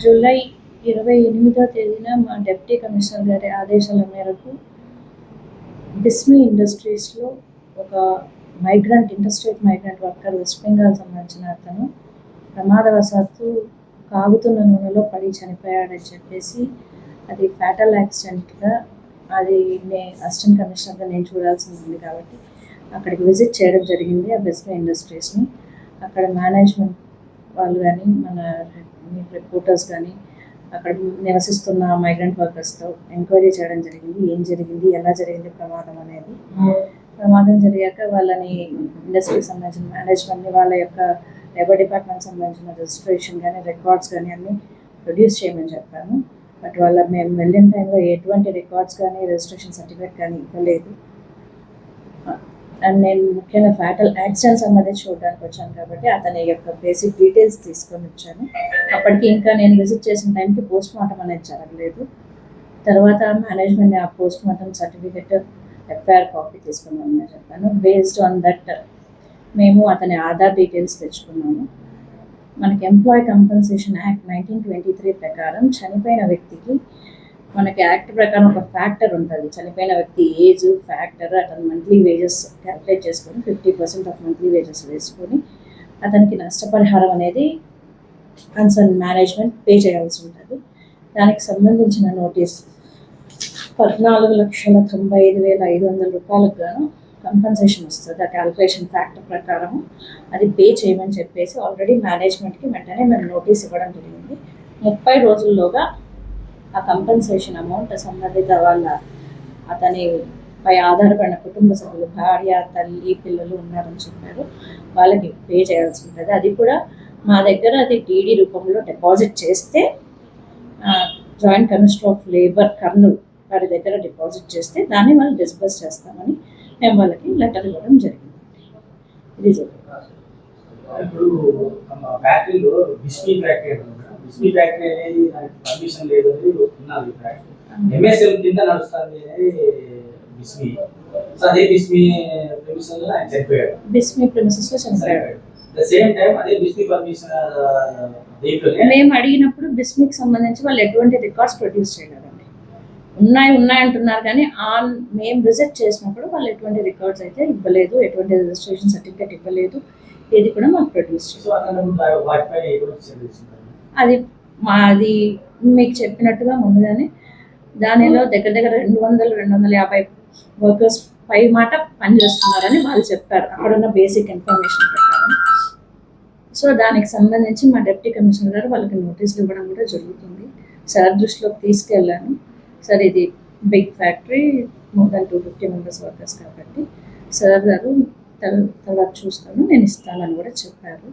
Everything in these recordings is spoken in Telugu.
జూలై 28వ తేదీన మా డిప్యూటీ కమిషనర్ గారి ఆదేశాల మేరకు బిస్మీ ఇండస్ట్రీస్లో ఒక industrial migrant worker west Bengal సంబంధించిన అతను ప్రమాదవశాత్తు కాగుతున్న నూనెలో పడి చనిపోయాడని చెప్పేసి అది ఫ్యాటల్ యాక్సిడెంట్గా అది అసిస్టెంట్ కమిషనర్గా నేను చూడాల్సి ఉంది కాబట్టి అక్కడికి విజిట్ చేయడం జరిగింది ఆ బిస్మీ ఇండస్ట్రీస్ని. అక్కడ మేనేజ్మెంట్ వాళ్ళు కానీ మన రిపోర్టర్స్ కానీ అక్కడ నివసిస్తున్న మైగ్రెంట్ వర్కర్స్తో ఎంక్వైరీ చేయడం జరిగింది. ఏం జరిగింది, ఎలా జరిగింది ప్రమాదం అనేది. ప్రమాదం జరిగాక వాళ్ళని ఇండస్ట్రీకి సంబంధించిన మేనేజ్మెంట్ని వాళ్ళ యొక్క లేబర్ డిపార్ట్మెంట్ సంబంధించిన రిజిస్ట్రేషన్ కానీ రికార్డ్స్ కానీ అన్నీ ప్రొడ్యూస్ చేయమని చెప్పాను. బట్ మేము వెళ్ళిన టైంలో ఎటువంటి రికార్డ్స్ కానీ రిజిస్ట్రేషన్ సర్టిఫికేట్ కానీ ఇవ్వలేదు. అండ్ నేను ముఖ్యంగా ఫ్యాటల్ యాక్సిడెంట్ సంబంధించి చూడడానికి వచ్చాను కాబట్టి అతని యొక్క బేసిక్ డీటెయిల్స్ తీసుకొని వచ్చాను. అప్పటికి ఇంకా నేను విజిట్ చేసిన టైంకి పోస్ట్ మార్టం అనేది జరగలేదు. తర్వాత మేనేజ్మెంట్ ఆ post mortem certificate FIR copy తీసుకున్నామని చెప్పాను. బేస్డ్ ఆన్ దట్ మేము అతని ఆధార్ డీటెయిల్స్ తెచ్చుకున్నాము. మనకి ఎంప్లాయీ కంపెన్సేషన్ యాక్ట్ 1923 ప్రకారం చనిపోయిన వ్యక్తికి మనకి యాక్ట్ ప్రకారం ఒక ఫ్యాక్టర్ ఉంటుంది. చనిపోయిన వ్యక్తి ఏజ్ ఫ్యాక్టర్ అతను మంత్లీ వేజెస్ క్యాల్కులేట్ చేసుకొని 50% ఆఫ్ మంత్లీ వేజెస్ వేసుకొని అతనికి నష్టపరిహారం అనేది కన్సర్న్ మేనేజ్మెంట్ పే చేయాల్సి ఉంటుంది. దానికి సంబంధించిన నోటీస్ 14,95,500 రూపాయలకు గాను కంపెన్సేషన్ వస్తుంది. ఆ క్యాల్కులేషన్ ఫ్యాక్టర్ ప్రకారం అది పే చేయమని చెప్పేసి ఆల్రెడీ మేనేజ్మెంట్కి వెంటనే మేము నోటీస్ ఇవ్వడం జరిగింది. 30 రోజుల్లోగా ఆ కంపెన్సేషన్ అమౌంట్ సంబంధిత అతని పై ఆధారపడిన కుటుంబ సభ్యులు భార్య, తల్లి, పిల్లలు ఉన్నారని చెప్పారు. వాళ్ళకి పే చేయాల్సి ఉంటుంది. అది కూడా మా దగ్గర అది డీడీ రూపంలో డిపాజిట్ చేస్తే joint commissioner of labour Kurnool వారి దగ్గర డిపాజిట్ చేస్తే దాన్ని వాళ్ళు డిస్బర్స్ చేస్తామని మేము వాళ్ళకి లెటర్ ఇవ్వడం జరిగింది. ఇది జరిగింది. బిస్మీ ఫ్యాక్టరీ అనేది దానికి పర్మిషన్ లేదు అనేది ఉన్నది. ఎంఎస్ఎం కింద నడుస్తుంది అనేది బిస్మీ. సో అదే బిస్మీ ప్రెమిసెస్ లో ఆయన చనిపోయాడు. బిస్మీ ప్రెమిసెస్ లో చనిపోయాడు. ద సేమ్ టైం అదే బిస్మీ పర్మిషన్ మేము అడిగినప్పుడు బిస్మీకి సంబంధించి వాళ్ళు ఎటువంటి రికార్డ్స్ ప్రొడ్యూస్ చేయలేదండి. ఉన్నాయి అంటున్నారు కానీ మేము విజిట్ చేసినప్పుడు వాళ్ళు ఎటువంటి రికార్డ్స్ అయితే ఇవ్వలేదు, ఎటువంటి రిజిస్ట్రేషన్ సర్టిఫికేట్ ఇవ్వలేదు. ఇది కూడా మాకు ప్రొడ్యూస్ అది మీకు చెప్పినట్టుగా ముందుగానే దానిలో దగ్గర 200-250 వర్కర్స్ పై మాట పనిచేస్తున్నారని వాళ్ళు చెప్పారు అక్కడున్న బేసిక్ ఇన్ఫర్మేషన్ ప్రకారం. సో దానికి సంబంధించి మా డిప్యూటీ కమిషనర్ గారు వాళ్ళకి నోటీసులు ఇవ్వడం కూడా జరుగుతుంది. సార్ దృష్టిలోకి తీసుకెళ్ళాను. సార్ ఇది big factory, more than 250 members workers కాబట్టి సార్ గారు తర్వాత చూస్తాను, నేను ఇస్తానని కూడా చెప్పారు.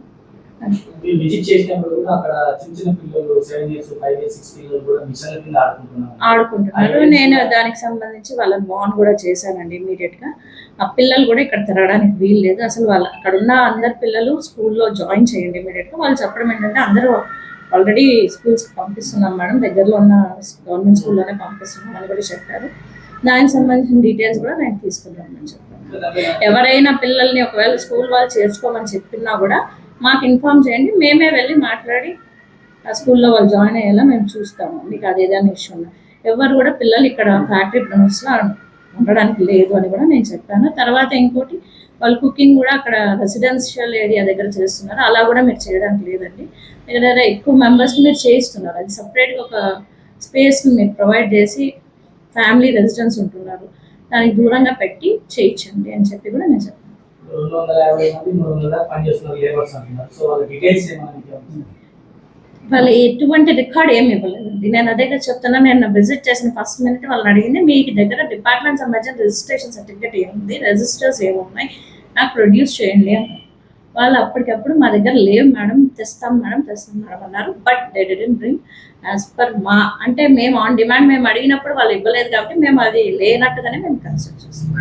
ఆడుకుంటున్నారు. నేను దానికి సంబంధించి వాళ్ళ బాన్ కూడా చేశానండి ఇమీడియట్గా. ఆ పిల్లలు కూడా ఇక్కడ తిరగడానికి వీలు లేదు. అసలు అక్కడ ఉన్న అందరు పిల్లలు స్కూల్లో జాయిన్ చేయండి ఇమీడియట్గా. వాళ్ళు చెప్పడం ఏంటంటే అందరూ ఆల్రెడీ స్కూల్స్కి పంపిస్తున్నాం మేడం, దగ్గరలో ఉన్న గవర్నమెంట్ స్కూల్లోనే పంపిస్తున్నాం అని కూడా చెప్పారు. దానికి సంబంధించిన డీటెయిల్స్ కూడా నేను తీసుకుంటామని చెప్పాను. ఎవరైనా పిల్లల్ని ఒకవేళ స్కూల్ వాళ్ళు చేర్చుకోమని చెప్పినా కూడా మాకు ఇన్ఫార్మ్ చేయండి, మేమే వెళ్ళి మాట్లాడి ఆ స్కూల్లో వాళ్ళు జాయిన్ అయ్యేలా మేము చూస్తాము. మీకు అదేదైనా ఇష్యూ ఉన్నా ఎవరు కూడా పిల్లలు ఇక్కడ ఫ్యాక్టరీ ప్రిమిసెస్లో ఉండడానికి లేదు అని కూడా నేను చెప్పాను. తర్వాత ఇంకోటి వాళ్ళు కుకింగ్ కూడా అక్కడ రెసిడెన్షియల్ ఏరియా దగ్గర చేస్తున్నారు, అలా కూడా మీరు చేయడానికి లేదండి. దగ్గర ఎక్కువ మెంబర్స్కి మీరు చేయిస్తున్నారు, అది సపరేట్గా ఒక స్పేస్ని మీరు ప్రొవైడ్ చేసి ఫ్యామిలీ రెసిడెన్స్ ఉంటున్నారు, దానికి దూరంగా పెట్టి చేయించండి అని చెప్పి కూడా నేను చెప్పాను. వాళ్ళు ఎటువంటి రికార్డ్ ఏమి ఇవ్వలేదండి. నేను అదే చెప్తున్నా, నేను విజిట్ చేసిన ఫస్ట్ మినిట్ వాళ్ళని అడిగింది మీకు దగ్గర డిపార్ట్మెంట్ సంబంధించిన రిజిస్ట్రేషన్ సర్టిఫికేట్ ఏముంది, రిజిస్టర్స్ ఏమున్నాయి నాకు ప్రొడ్యూస్ చేయండి అన్నారు. వాళ్ళు అప్పటికప్పుడు మా దగ్గర లేవు మేడం, తెస్తాం మేడం అన్నారు. But they didn't bring as per అంటే మేము ఆన్ డిమాండ్ మేము అడిగినప్పుడు వాళ్ళు ఇవ్వలేదు కాబట్టి మేము అది లేనట్టుగానే మేము కన్సిడర్ చేస్తాం.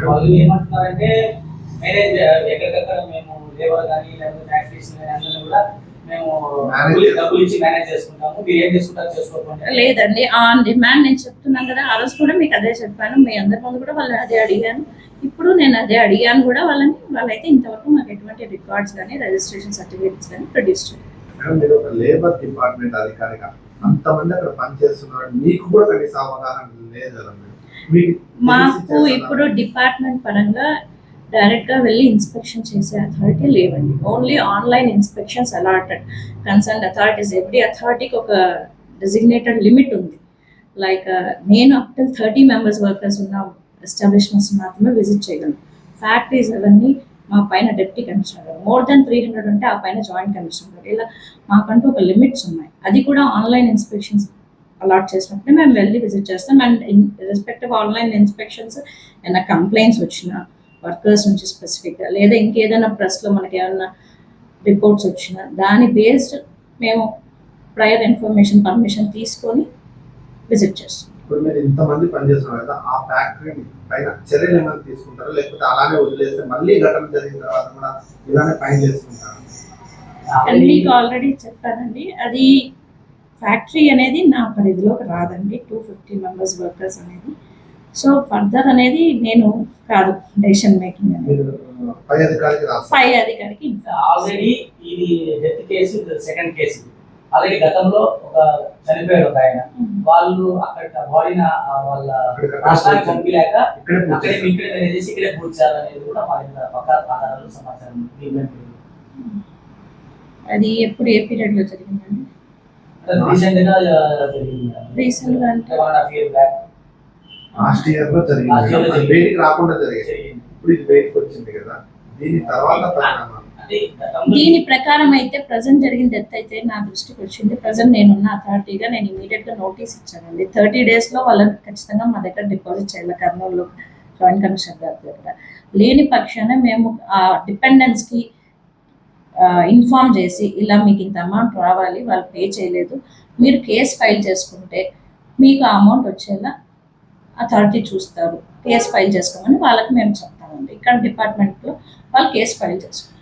లేదండి, ఆన్ డిమాండ్ నేను చెప్తున్నాను కదా. ఆ రోజు కూడా మీకు అదే చెప్పాను, మీ అందరి ముందు కూడా వాళ్ళని అదే అడిగాను. ఇప్పుడు నేను అదే అడిగాను కూడా వాళ్ళైతే ఇంతవరకు మాకు ఎటువంటి రికార్డ్స్ కానీ రిజిస్ట్రేషన్ సర్టిఫికేట్స్ కానీ ప్రొడ్యూస్ చేయాలి. లేబర్ డిపార్ట్మెంట్ అధికారిగా అంతమంది అక్కడ పనిచేస్తున్నారు, మీకు కూడా కనీసం అవగాహన లేదు కదా మేడం? మీకు మాకు తెలిసి ఇప్పుడు డిపార్ట్మెంట్ పరంగా డైరెక్ట్గా వెళ్ళి ఇన్స్పెక్షన్ చేసే అథారిటీ లేవండి. Only online inspections allotted concern authorities. Every అథారిటీకి ఒక డెసిగ్నేటెడ్ లిమిట్ ఉంది. లైక్ నేను అప్ టు 30 మెంబర్స్ వర్కర్స్ ఉన్న ఎస్టాబ్లిష్మెంట్స్ మాత్రమే విజిట్ చేయగలను. ఫ్యాక్టరీస్ అవన్నీ మా పైన డెప్యూటీ కమిషనర్ గారు, మోర్ దెన్ 300 ఉంటే ఆ పైన జాయింట్ కమిషనర్ గారు, ఇలా మాకంటూ ఒక లిమిట్స్ ఉన్నాయి. అది కూడా ఆన్లైన్ ఇన్స్పెక్షన్స్ అలాట్ చేసినప్పుడే మేము వెళ్ళి విజిట్ చేస్తాం. And in respective online inspections ఏమైనా కంప్లైంట్స్ వచ్చినా వర్కర్స్ నుంచి స్పెసిఫిక్గా, లేదా ఇంకేదైనా ప్రెస్లో మనకి ఏమైనా రిపోర్ట్స్ వచ్చినా దాని బేస్డ్ మేము ప్రయర్ ఇన్ఫర్మేషన్ పర్మిషన్ తీసుకొని విజిట్ చేస్తాం. ఇప్పుడు మీరు ఇంతమంది పనిచేస్తున్నారు కదా, ఆ ఫ్యాక్టరీ పైన చర్యలు ఏమైనా తీసుకుంటారా, లేకపోతే అలానే వదిలేస్తే మళ్ళీ ఘటన జరిగిన తర్వాత కూడా ఇలానే ఫైన్ చేసుకుంటారా? అండ్ మీకు ఆల్రెడీ చెప్పానండి, అది ఫ్యాక్టరీ అనేది నా పరిధిలోకి రాదండి. 250 మెంబర్స్ వర్కర్స్ అనేది. సో ఫర్దర్ అనేది నేను కాదు డెసిషన్ మేకింగ్ అనేది. మీరు పై అధికారికి రాస్తారు. పై అధికారికి ఆల్రెడీ ఇది death case second case. Already గతంలో ఒక చనిపోయాడు ఒక ఆయన. వాళ్ళు అక్కడ బాడీని వాళ్ళ రాష్ట్రానికి పంపిలేక ఇక్కడే చేసి ఇక్కడే పూడ్చారు అనేది కూడా మా దగ్గర పక్కా ఆధారాలు సమాచారం ఉంది. అది ఎప్పుడు ఏ పీరియడ్ లో జరిగిందండి? రీసెంట్ గా జరిగింది. రీసెంట్ గా అంటే 1.5 years back. లాస్ట్ ఇయర్ లో జరిగింది. బయటికి రాకుండా జరిగింది. ఇప్పుడు ఇది బయటకు వచ్చింది కదా, దీని తర్వాత పరిణామాలు దీని ప్రకారం అయితే ప్రజెంట్ జరిగిన డెత్ అయితే నా దృష్టికి వచ్చింది. ప్రజెంట్ నేనున్న అథారిటీగా నేను ఇమీడియట్ గా నోటీస్ ఇచ్చానండి. 30 days లో వాళ్ళని ఖచ్చితంగా మా దగ్గర డిపాజిట్ చేయాలి కర్నూలులో జాయింట్ కమిషనర్ గారి దగ్గర. లేని పక్షాన మేము ఆ డిపెండెన్స్ కి ఇన్ఫార్మ్ చేసి ఇలా మీకు ఇంత అమౌంట్ రావాలి, వాళ్ళు పే చేయలేదు, మీరు కేసు ఫైల్ చేసుకుంటే మీకు ఆ అమౌంట్ వచ్చేలా అథారిటీ చూస్తారు, కేసు ఫైల్ చేసుకోమని వాళ్ళకి మేము చెప్తామండి. ఇక్కడ డిపార్ట్మెంట్లో వాళ్ళు కేసు ఫైల్ చేసుకుంటారు.